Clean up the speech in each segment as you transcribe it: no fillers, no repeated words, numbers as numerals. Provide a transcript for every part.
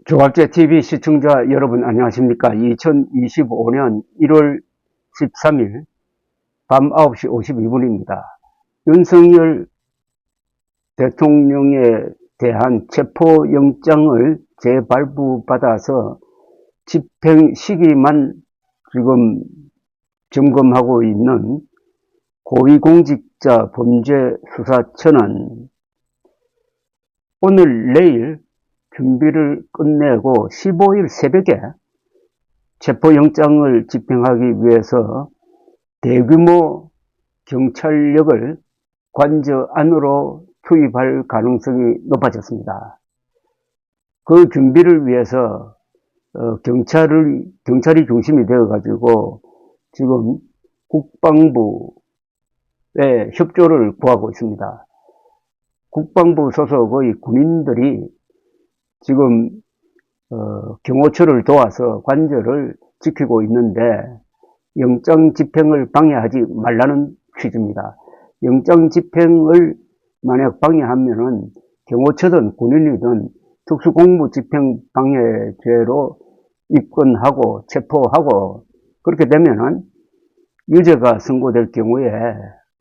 조갑제 TV 시청자 여러분 안녕하십니까? 2025년 1월 13일 밤 9시 52분입니다. 윤석열 대통령에 대한 체포영장을 재발부받아서 집행 시기만 지금 점검하고 있는 고위공직자 범죄수사처는 오늘 내일 준비를 끝내고 15일 새벽에 체포영장을 집행하기 위해서 대규모 경찰력을 관저 안으로 투입할 가능성이 높아졌습니다. 그 준비를 위해서 경찰이 중심이 되어가지고 지금 국방부의 협조를 구하고 있습니다. 국방부 소속의 군인들이 지금 경호처를 도와서 관저를 지키고 있는데 영장 집행을 방해하지 말라는 취지입니다. 영장 집행을 만약 방해하면은 경호처든 군인이든 특수공무집행방해죄로 입건하고 체포하고 그렇게 되면은 유죄가 선고될 경우에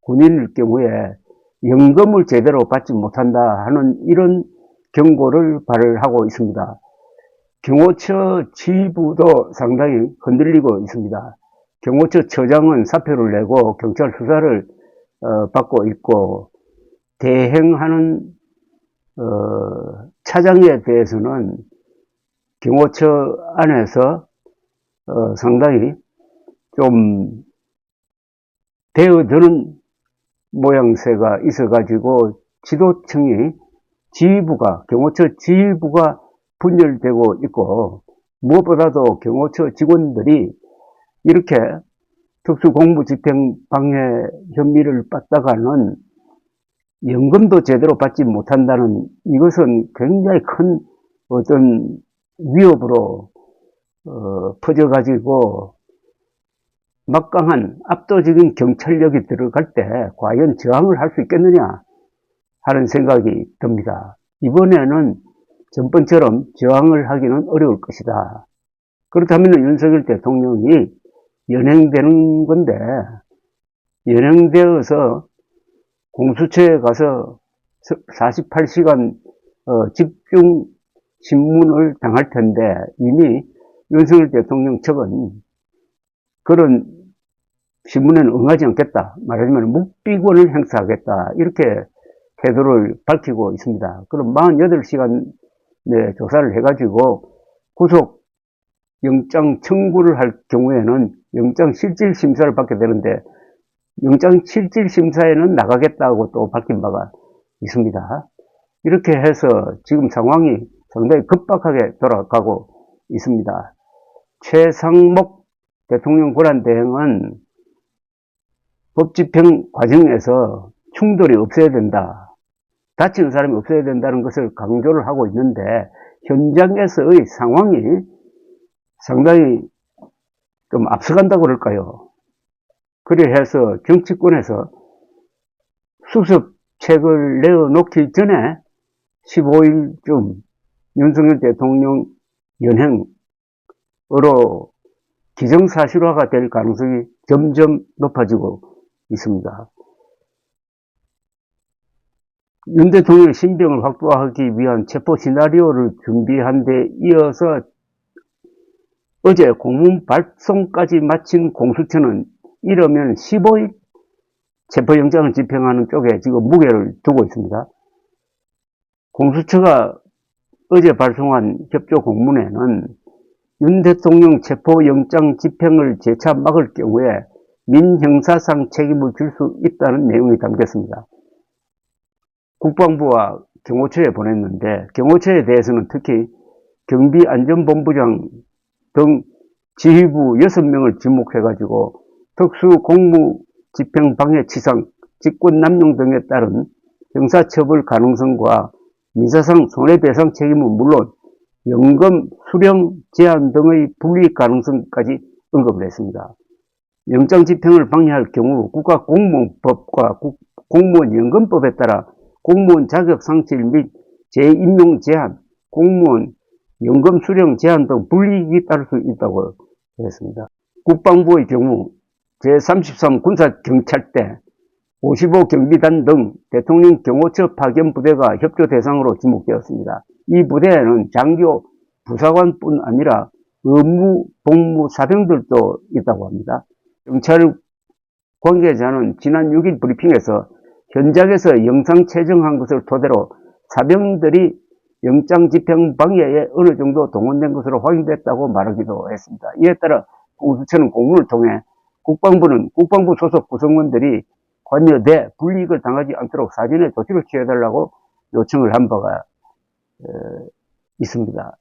군인일 경우에 연금을 제대로 받지 못한다 하는 이런 경고를 발하고 있습니다. 경호처 지휘부도 상당히 흔들리고 있습니다. 경호처 처장은 사표를 내고 경찰 수사를 받고 있고 대행하는 차장에 대해서는 경호처 안에서 상당히 좀 대어드는 모양새가 있어가지고 지도층이 경호처 지휘부가 분열되고 있고 무엇보다도 경호처 직원들이 이렇게 특수공무집행방해 혐의를 받다가는 연금도 제대로 받지 못한다는 이것은 굉장히 큰 어떤 위협으로 퍼져가지고 막강한 압도적인 경찰력이 들어갈 때 과연 저항을 할 수 있겠느냐 하는 생각이 듭니다. 이번에는 전번처럼 저항을 하기는 어려울 것이다. 그렇다면 윤석열 대통령이 연행되는 건데 연행되어서 공수처에 가서 48시간 집중 신문을 당할 텐데 이미 윤석열 대통령 측은 그런 신문에는 응하지 않겠다. 말하자면 묵비권을 행사하겠다. 이렇게 태도를 밝히고 있습니다. 그럼 48시간 조사를 해가지고 구속 영장 청구를 할 경우에는 영장 실질 심사를 받게 되는데 영장 실질 심사에는 나가겠다고 또 밝힌 바가 있습니다. 이렇게 해서 지금 상황이 상당히 급박하게 돌아가고 있습니다. 최상목 대통령 권한대행은 법집행 과정에서 충돌이 없어야 된다. 다치는 사람이 없어야 된다는 것을 강조를 하고 있는데 현장에서의 상황이 상당히 좀 앞서간다고 그럴까요? 그래 해서 정치권에서 수습책을 내어놓기 전에 15일쯤 윤석열 대통령 연행으로 기정사실화가 될 가능성이 점점 높아지고 있습니다. 윤 대통령의 신병을 확보하기 위한 체포 시나리오를 준비한 데 이어서 어제 공문 발송까지 마친 공수처는 이러면 15일 체포영장을 집행하는 쪽에 지금 무게를 두고 있습니다. 공수처가 어제 발송한 협조 공문에는 윤 대통령 체포영장 집행을 재차 막을 경우에 민형사상 책임을 질 수 있다는 내용이 담겼습니다. 국방부와 경호처에 보냈는데 경호처에 대해서는 특히 경비안전본부장 등 지휘부 6명을 지목해가지고 특수공무집행방해치상, 직권남용 등에 따른 형사처벌 가능성과 민사상 손해배상 책임은 물론 연금, 수령, 제한 등의 불이익 가능성까지 언급을 했습니다. 영장 집행을 방해할 경우 국가공무원법과 공무원연금법에 따라 공무원 자격 상실 및 재임용 제한, 공무원 연금 수령 제한 등 불이익이 따를 수 있다고 했습니다. 국방부의 경우 제33 군사경찰대 55 경비단 등 대통령 경호처 파견 부대가 협조 대상으로 지목되었습니다. 이 부대에는 장교 부사관뿐 아니라 의무 복무 사병들도 있다고 합니다. 경찰 관계자는 지난 6일 브리핑에서 현장에서 영상 채정한 것을 토대로 사병들이 영장 집행 방해에 어느 정도 동원된 것으로 확인됐다고 말하기도 했습니다. 이에 따라 공수처는 공문을 통해 국방부는 국방부 소속 구성원들이 관여돼 불이익을 당하지 않도록 사전에 조치를 취해달라고 요청을 한 바가 있습니다.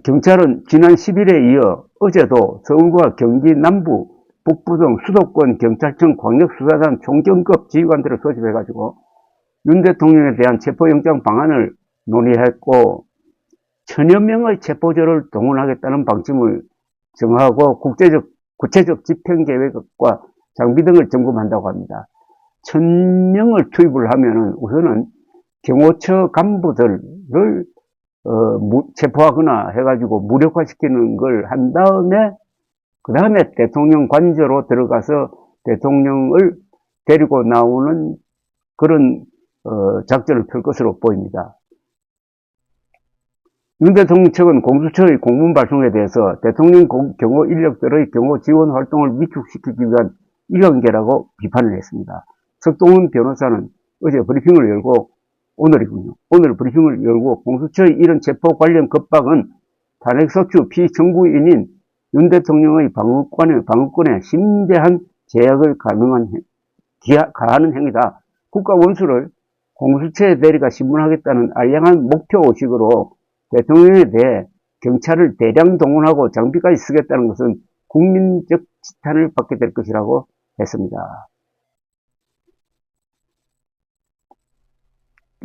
경찰은 지난 10일에 이어 어제도 서울과 경기 남부, 북부 등 수도권 경찰청 광역수사단 총경급 지휘관들을 소집해가지고 윤 대통령에 대한 체포영장 방안을 논의했고 1000여 명의 체포조를 동원하겠다는 방침을 정하고 구체적 집행계획과 장비 등을 점검한다고 합니다. 1000명을 투입을 하면은 우선은 경호처 간부들을 체포하거나 해가지고 무력화시키는 걸 한 다음에 그 다음에 대통령 관저로 들어가서 대통령을 데리고 나오는 그런 작전을 펼 것으로 보입니다. 윤 대통령 측은 공수처의 공문 발송에 대해서 대통령 경호 인력들의 경호 지원 활동을 위축시키기 위한 이관계라고 비판을 했습니다. 석동훈 변호사는 어제 브리핑을 열고 오늘 브리핑을 열고 공수처의 이런 체포 관련 겁박은 탄핵소추 피청구인인 윤 대통령의 방어권에 심대한 제약을 가하는 행위다. 국가 원수를 공수처에 내리가 신문하겠다는 알량한 목표의식으로 대통령에 대해 경찰을 대량 동원하고 장비까지 쓰겠다는 것은 국민적 지탄을 받게 될 것이라고 했습니다.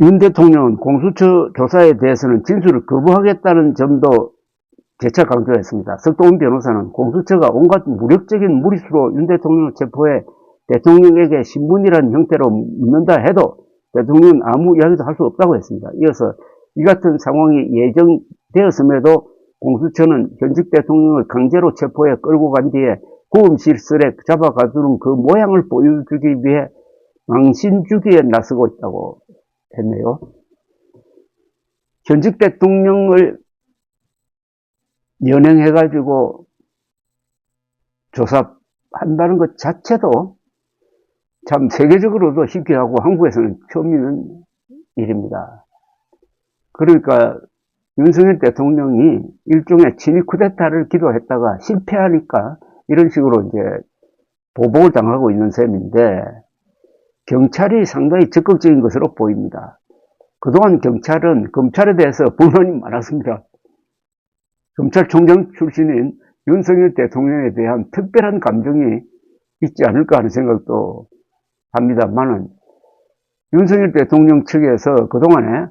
윤 대통령은 공수처 조사에 대해서는 진술을 거부하겠다는 점도 재차 강조했습니다. 석동훈 변호사는 공수처가 온갖 무력적인 무리수로 윤 대통령을 체포해 대통령에게 신문이라는 형태로 묻는다 해도 대통령은 아무 이야기도 할 수 없다고 했습니다. 이어서 이 같은 상황이 예정되었음에도 공수처는 현직 대통령을 강제로 체포해 끌고 간 뒤에 구음실설에 잡아가두는 그 모양을 보여주기 위해 망신주기에 나서고 있다고 했네요. 현직 대통령을 연행해가지고 조사한다는 것 자체도 참 세계적으로도 희귀하고 한국에서는 처음 있는 일입니다. 그러니까 윤석열 대통령이 일종의 친위 쿠데타를 기도했다가 실패하니까 이런 식으로 이제 보복을 당하고 있는 셈인데 경찰이 상당히 적극적인 것으로 보입니다. 그동안 경찰은 검찰에 대해서 불만이 많았습니다. 검찰총장 출신인 윤석열 대통령에 대한 특별한 감정이 있지 않을까 하는 생각도 합니다만은 윤석열 대통령 측에서 그동안에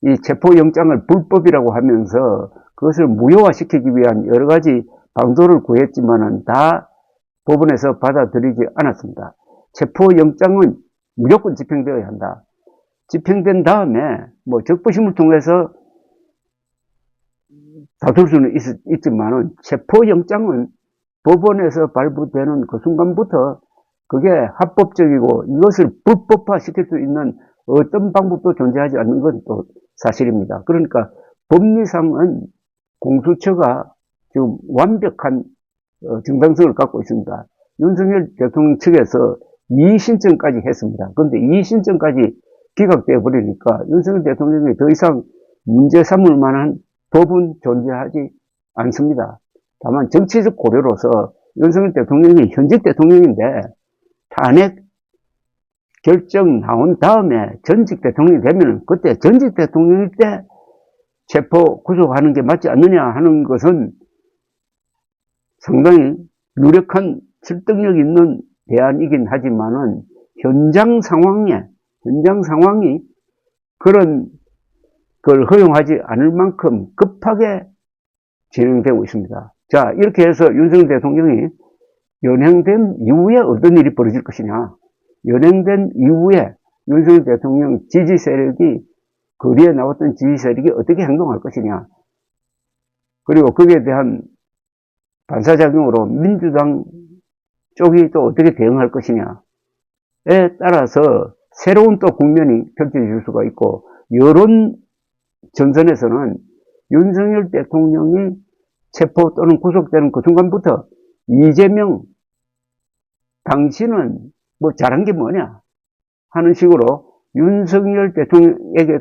이 체포영장을 불법이라고 하면서 그것을 무효화시키기 위한 여러 가지 방도를 구했지만은 다 법원에서 받아들이지 않았습니다. 체포영장은 무조건 집행되어야 한다. 집행된 다음에 뭐 적부심을 통해서 다툴 수는 있지만은 체포영장은 법원에서 발부되는 그 순간부터 그게 합법적이고 이것을 불법화 시킬 수 있는 어떤 방법도 존재하지 않는 건 또 사실입니다. 그러니까 법리상은 공수처가 지금 완벽한 정당성을 갖고 있습니다. 윤석열 대통령 측에서 이의신청까지 했습니다. 그런데 이의신청까지 기각되어 버리니까 윤석열 대통령이 더 이상 문제 삼을 만한 법은 존재하지 않습니다. 다만 정치적 고려로서 윤석열 대통령이 현직 대통령인데 탄핵 결정 나온 다음에 전직 대통령이 되면 그때 전직 대통령일 때 체포 구속하는 게 맞지 않느냐 하는 것은 상당히 유력한 설득력 있는 대안이긴 하지만은 현장 상황이 그런 걸 허용하지 않을 만큼 급하게 진행되고 있습니다. 자, 이렇게 해서 윤석열 대통령이 연행된 이후에 어떤 일이 벌어질 것이냐. 연행된 이후에 윤석열 대통령 지지 세력이 거리에 나왔던 지지 세력이 어떻게 행동할 것이냐. 그리고 거기에 대한 반사작용으로 민주당 쪽이 또 어떻게 대응할 것이냐에 따라서 새로운 또 국면이 펼쳐질 수가 있고, 여론 전선에서는 윤석열 대통령이 체포 또는 구속되는 그 순간부터 이재명 당신은 뭐 잘한 게 뭐냐 하는 식으로 윤석열 대통령에게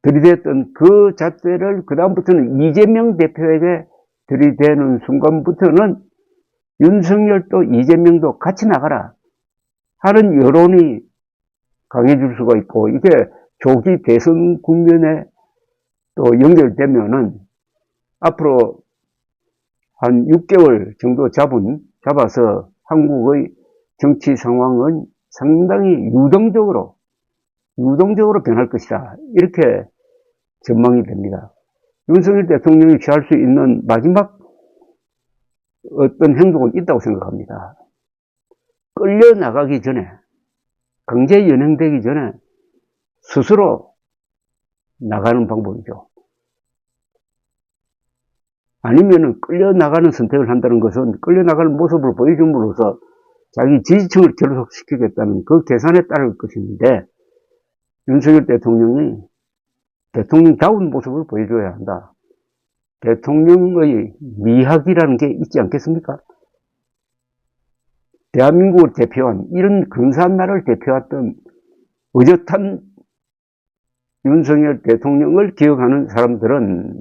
들이댔던 그 잣대를 그 다음부터는 이재명 대표에게 들이대는 순간부터는 윤석열도 이재명도 같이 나가라 하는 여론이 강해질 수가 있고, 이게 조기 대선 국면에 또 연결되면은 앞으로 한 6개월 정도 잡아서 한국의 정치 상황은 상당히 유동적으로 변할 것이다. 이렇게 전망이 됩니다. 윤석열 대통령이 취할 수 있는 마지막 어떤 행동은 있다고 생각합니다. 끌려나가기 전에, 강제 연행되기 전에 스스로 나가는 방법이죠. 아니면은 끌려나가는 선택을 한다는 것은 끌려나가는 모습을 보여줌으로써 자기 지지층을 결속시키겠다는 그 계산에 따를 것인데, 윤석열 대통령이 대통령다운 모습을 보여줘야 한다. 대통령의 미학이라는 게 있지 않겠습니까? 대한민국을 대표한, 이런 근사한 나라를 대표했던 의젓한 윤석열 대통령을 기억하는 사람들은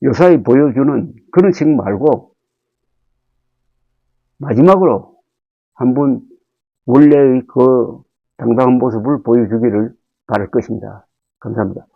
요사이 보여주는 그런 식 말고 마지막으로 한번 원래의 그 당당한 모습을 보여주기를 바랄 것입니다. 감사합니다.